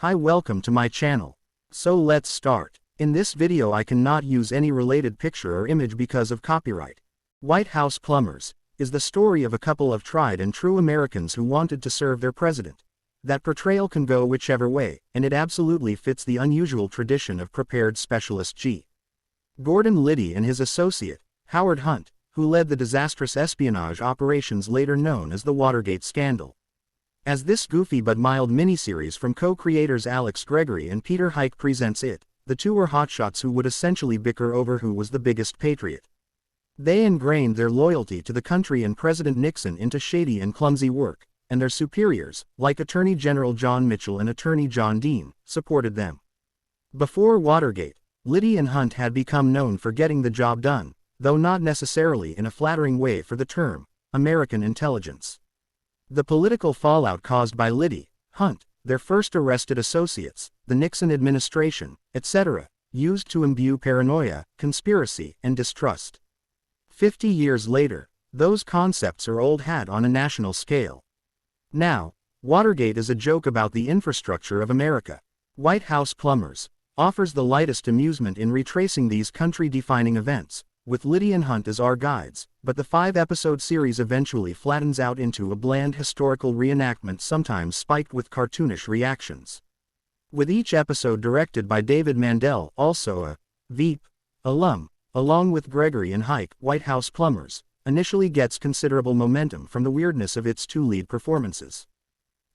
Hi, welcome to my channel. So let's start. In this video I cannot use any related picture or image because of copyright. White House Plumbers is the story of a couple of tried and true Americans who wanted to serve their president. That portrayal can go whichever way, and it absolutely fits the unusual tradition of prepared specialist G. Gordon Liddy and his associate, Howard Hunt, who led the disastrous espionage operations later known as the Watergate scandal. As this goofy but mild miniseries from co-creators Alex Gregory and Peter Hike presents it, the two were hotshots who would essentially bicker over who was the biggest patriot. They ingrained their loyalty to the country and President Nixon into shady and clumsy work, and their superiors, like Attorney General John Mitchell and Attorney John Dean, supported them. Before Watergate, Liddy and Hunt had become known for getting the job done, though not necessarily in a flattering way for the term, American intelligence. The political fallout caused by Liddy, Hunt, their first arrested associates, the Nixon administration, etc., used to imbue paranoia, conspiracy, and distrust. 50 years later, those concepts are old hat on a national scale. Now, Watergate is a joke about the infrastructure of America. White House Plumbers offers the lightest amusement in retracing these country-defining events, with Liddy and Hunt as our guides, but the 5-episode series eventually flattens out into a bland historical reenactment sometimes spiked with cartoonish reactions. With each episode directed by David Mandel, also a Veep alum, along with Gregory and Hike, White House Plumbers initially gets considerable momentum from the weirdness of its two lead performances.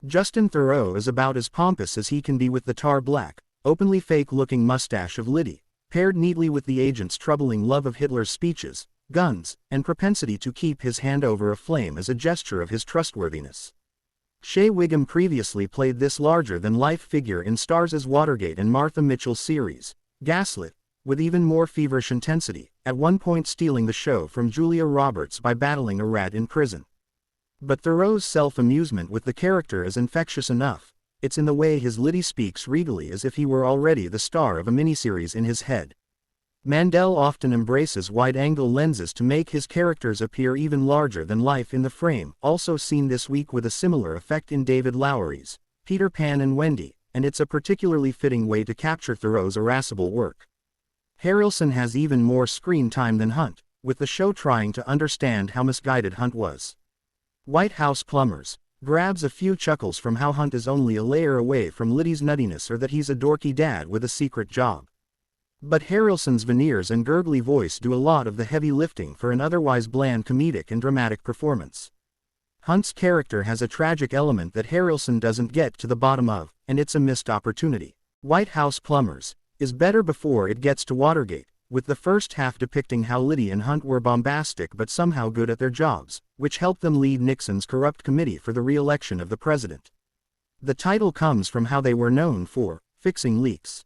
Justin Theroux is about as pompous as he can be with the tar black, openly fake-looking mustache of Liddy, paired neatly with the agent's troubling love of Hitler's speeches, guns, and propensity to keep his hand over a flame as a gesture of his trustworthiness. Shea Whigham previously played this larger-than-life figure in Stars' Watergate and Martha Mitchell's series, Gaslit, with even more feverish intensity, at one point stealing the show from Julia Roberts by battling a rat in prison. But Theroux's self-amusement with the character is infectious enough. It's in the way his Liddy speaks regally as if he were already the star of a miniseries in his head. Mandel often embraces wide-angle lenses to make his characters appear even larger than life in the frame, also seen this week with a similar effect in David Lowery's Peter Pan and Wendy, and it's a particularly fitting way to capture Theroux's irascible work. Harrelson has even more screen time than Hunt, with the show trying to understand how misguided Hunt was. White House Plumbers grabs a few chuckles from how Hunt is only a layer away from Liddy's nuttiness or that he's a dorky dad with a secret job. But Harrelson's veneers and gurgly voice do a lot of the heavy lifting for an otherwise bland comedic and dramatic performance. Hunt's character has a tragic element that Harrelson doesn't get to the bottom of, and it's a missed opportunity. White House Plumbers is better before it gets to Watergate, with the first half depicting how Liddy and Hunt were bombastic but somehow good at their jobs, which helped them lead Nixon's corrupt committee for the re-election of the president. The title comes from how they were known for fixing leaks.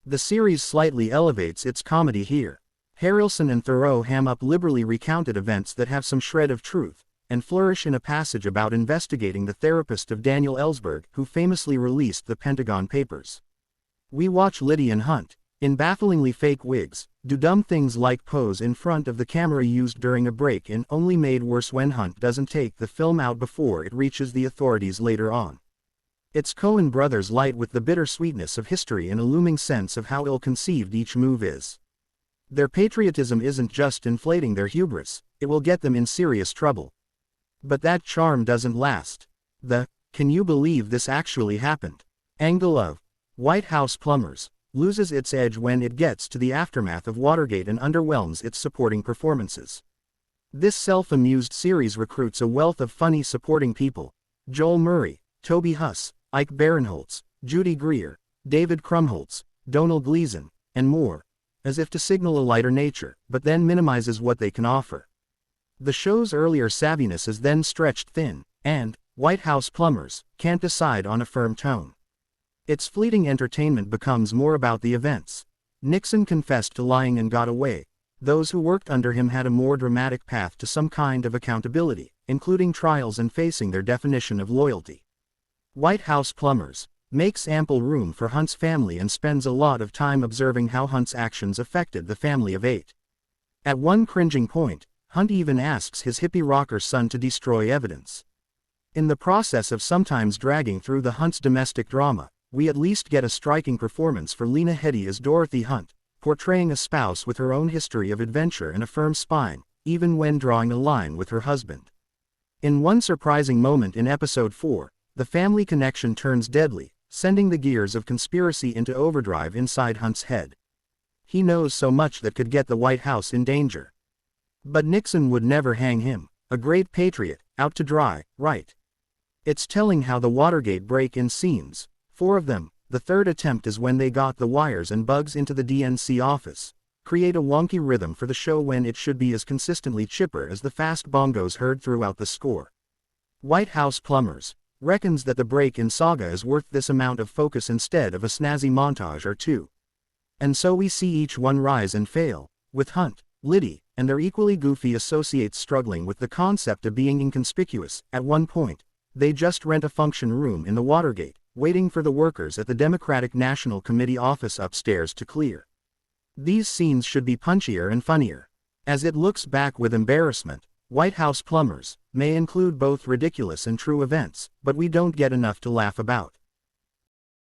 The series slightly elevates its comedy here. Harrelson and Theroux ham up liberally recounted events that have some shred of truth, and flourish in a passage about investigating the therapist of Daniel Ellsberg, who famously released the Pentagon Papers. We watch Liddy and Hunt, in bafflingly fake wigs, do dumb things like pose in front of the camera used during a break-in, only made worse when Hunt doesn't take the film out before it reaches the authorities later on. It's Coen brothers light with the bittersweetness of history and a looming sense of how ill-conceived each move is. Their patriotism isn't just inflating their hubris, it will get them in serious trouble. But that charm doesn't last. The "can you believe this actually happened" angle of White House Plumbers loses its edge when it gets to the aftermath of Watergate and underwhelms its supporting performances. This self-amused series recruits a wealth of funny supporting people: Joel Murray, Toby Huss, Ike Barinholtz, Judy Greer, David Krumholtz, Donald Gleason, and more, as if to signal a lighter nature, but then minimizes what they can offer. The show's earlier savviness is then stretched thin, and White House Plumbers can't decide on a firm tone. Its fleeting entertainment becomes more about the events. Nixon confessed to lying and got away. Those who worked under him had a more dramatic path to some kind of accountability, including trials and facing their definition of loyalty. White House Plumbers makes ample room for Hunt's family and spends a lot of time observing how Hunt's actions affected the family of 8. At one cringing point, Hunt even asks his hippie rocker son to destroy evidence. In the process of sometimes dragging through the Hunt's domestic drama, we at least get a striking performance for Lena Headey as Dorothy Hunt, portraying a spouse with her own history of adventure and a firm spine, even when drawing a line with her husband. In one surprising moment in episode 4, the family connection turns deadly, sending the gears of conspiracy into overdrive inside Hunt's head. He knows so much that could get the White House in danger. But Nixon would never hang him, a great patriot, out to dry, right? It's telling how the Watergate break-in scenes, 4 of them, the third attempt is when they got the wires and bugs into the DNC office, create a wonky rhythm for the show when it should be as consistently chipper as the fast bongos heard throughout the score. White House Plumbers reckons that the break-in saga is worth this amount of focus instead of a snazzy montage or two. And so we see each one rise and fail, with Hunt, Liddy, and their equally goofy associates struggling with the concept of being inconspicuous. At one point, they just rent a function room in the Watergate, waiting for the workers at the Democratic National Committee office upstairs to clear. These scenes should be punchier and funnier. As it looks back with embarrassment, White House Plumbers may include both ridiculous and true events, but we don't get enough to laugh about.